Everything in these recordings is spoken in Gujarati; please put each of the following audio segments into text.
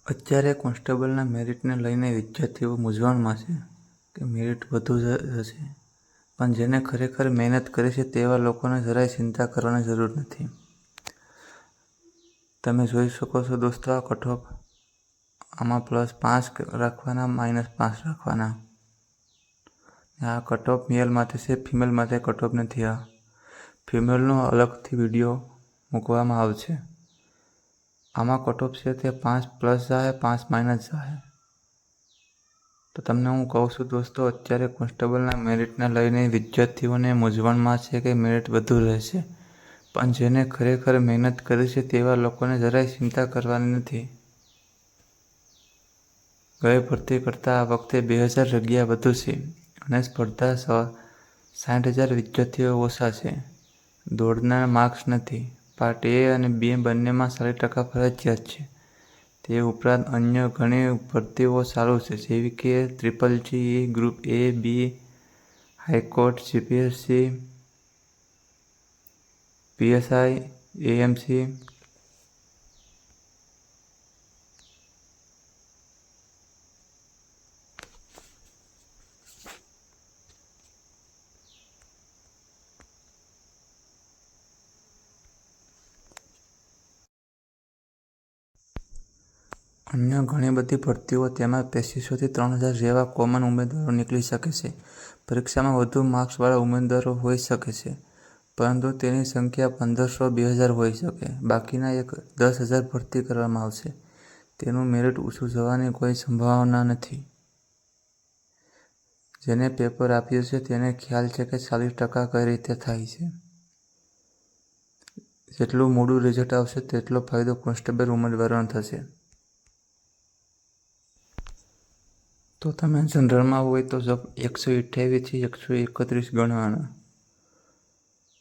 અત્યારે કોન્સ્ટેબલના મેરિટને લઈને વિદ્યાર્થીઓ મૂંઝવણમાં છે કે મેરિટ વધુ હશે, પણ જેને ખરેખર મહેનત કરી છે તેવા લોકોને જરાય ચિંતા કરવાની જરૂર નથી. તમે જોઈ શકો છો દોસ્તો, આ કટઓફ આમાં +5 રાખવાના, -5 રાખવાના. આ કટઓફ મેલ માટે છે, ફિમેલ માટે કટઓફ નથી. આ ફિમેલનો અલગથી વિડીયો મૂકવામાં આવશે. આમાં કટઓફ છે તે 5+ જાય, 5- જાય. તો તમને હું કહું છું દોસ્તો, અત્યારે કોન્સ્ટેબલના મેરિટને લઈને વિદ્યાર્થીઓને મૂંઝવણમાં છે કે મેરિટ વધુ રહેશે, પણ જેને ખરેખર મહેનત કરી છે તેવા લોકોને જરાય ચિંતા કરવાની નથી. ગઈ ભરતી કરતાં આ વખતે 2000 જગ્યા વધુ છે અને સ્પર્ધા 60,000 વિદ્યાર્થીઓ ઓછા છે. દોડના માર્ક્સ નથી. પાર્ટ A અને B બંનેમાં 40% ફરજિયાત છે. તે ઉપરાંત અન્ય ઘણી ભરતીઓ ચાલુ છે, જેવી કે GGE, group A, B, high court, GPSC, PSI, AMC. અન્ય ઘણી બધી ભરતીઓ, તેમાં 2500 થી 3000 જેવા કોમન ઉમેદવારો નીકળી શકે છે. પરીક્ષામાં વધુ માર્ક્સવાળા ઉમેદવારો હોઈ શકે છે, પરંતુ તેની સંખ્યા 1500-2000 હોઈ શકે. બાકીના 10,000 ભરતી કરવામાં આવશે. તેનું મેરિટ ઊંચું જવાની કોઈ સંભાવના નથી. જેને પેપર આપ્યું છે તેને ખ્યાલ છે કે 40% કઈ રીતે થાય છે. જેટલું મોડું રિઝલ્ટ આવશે તેટલો ફાયદો કોન્સ્ટેબલ ઉમેદવારોને થશે. તો તમે જનરલમાં હોય તો 128 થી 131 ગણવાના,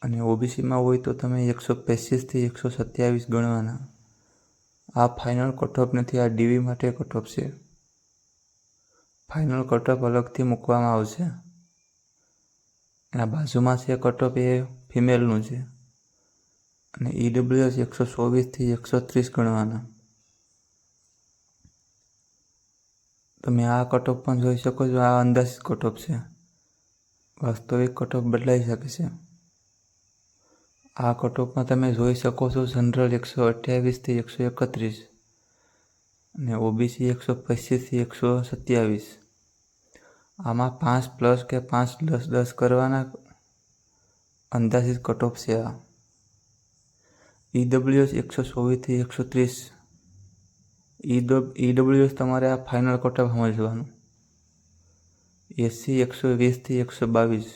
અને OBCમાં હોય તો તમે 125 થી 127 ગણવાના. આ ફાઇનલ કટઓફ નથી, આ DV માટે કટઓફ છે. ફાઇનલ કટઓફ અલગથી મૂકવામાં આવશે. આ બાજુમાં છે કટઓફ, એ ફિમેલનું છે, અને EWS 124 થી 130 ગણવાના. તમે આ કટઓફ પણ જોઈ શકો છો. આ અંદાજિત કટઓફ છે, વાસ્તવિક કટઓફ બદલાઈ શકે છે. આ કટઓફમાં તમે જોઈ શકો છો જનરલ 128 થી 131 અને OBC 125 થી 127. આમાં 5+ કે 5+10 કરવાના અંદાજિત કટઓફ છે. આ EWS 124 થી 130. EWS તમારે આ ફાઇનલ કટઓફ સમજવાનું. SC 120 થી 122.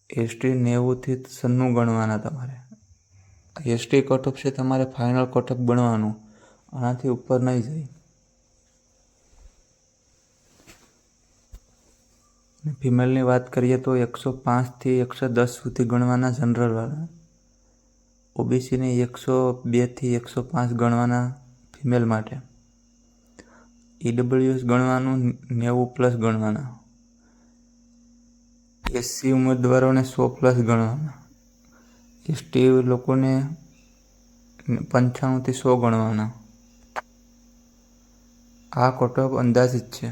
ST 90 થી 96 ગણવાના તમારે. ST કટઓફ છે તમારે ફાઇનલ કટઓફ ગણવાનું, આનાથી ઉપર નહીં જાય. ફિમેલની વાત કરીએ તો 105 થી 110 સુધી ગણવાના જનરલવાળા. OBCને 102 થી 105 ગણવાના ફિમેલ માટે. EWS ગણવાનું 90+ ગણવાના. SC ઉમેદવારોને 100+ ગણવાના. ST લોકોને 95 થી 100 ગણવાના. આ કટઓફ અંદાજિત છે.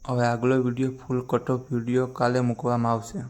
હવે આગલો વિડીયો ફૂલ કટઓફ વિડીયો કાલે મૂકવામાં આવશે.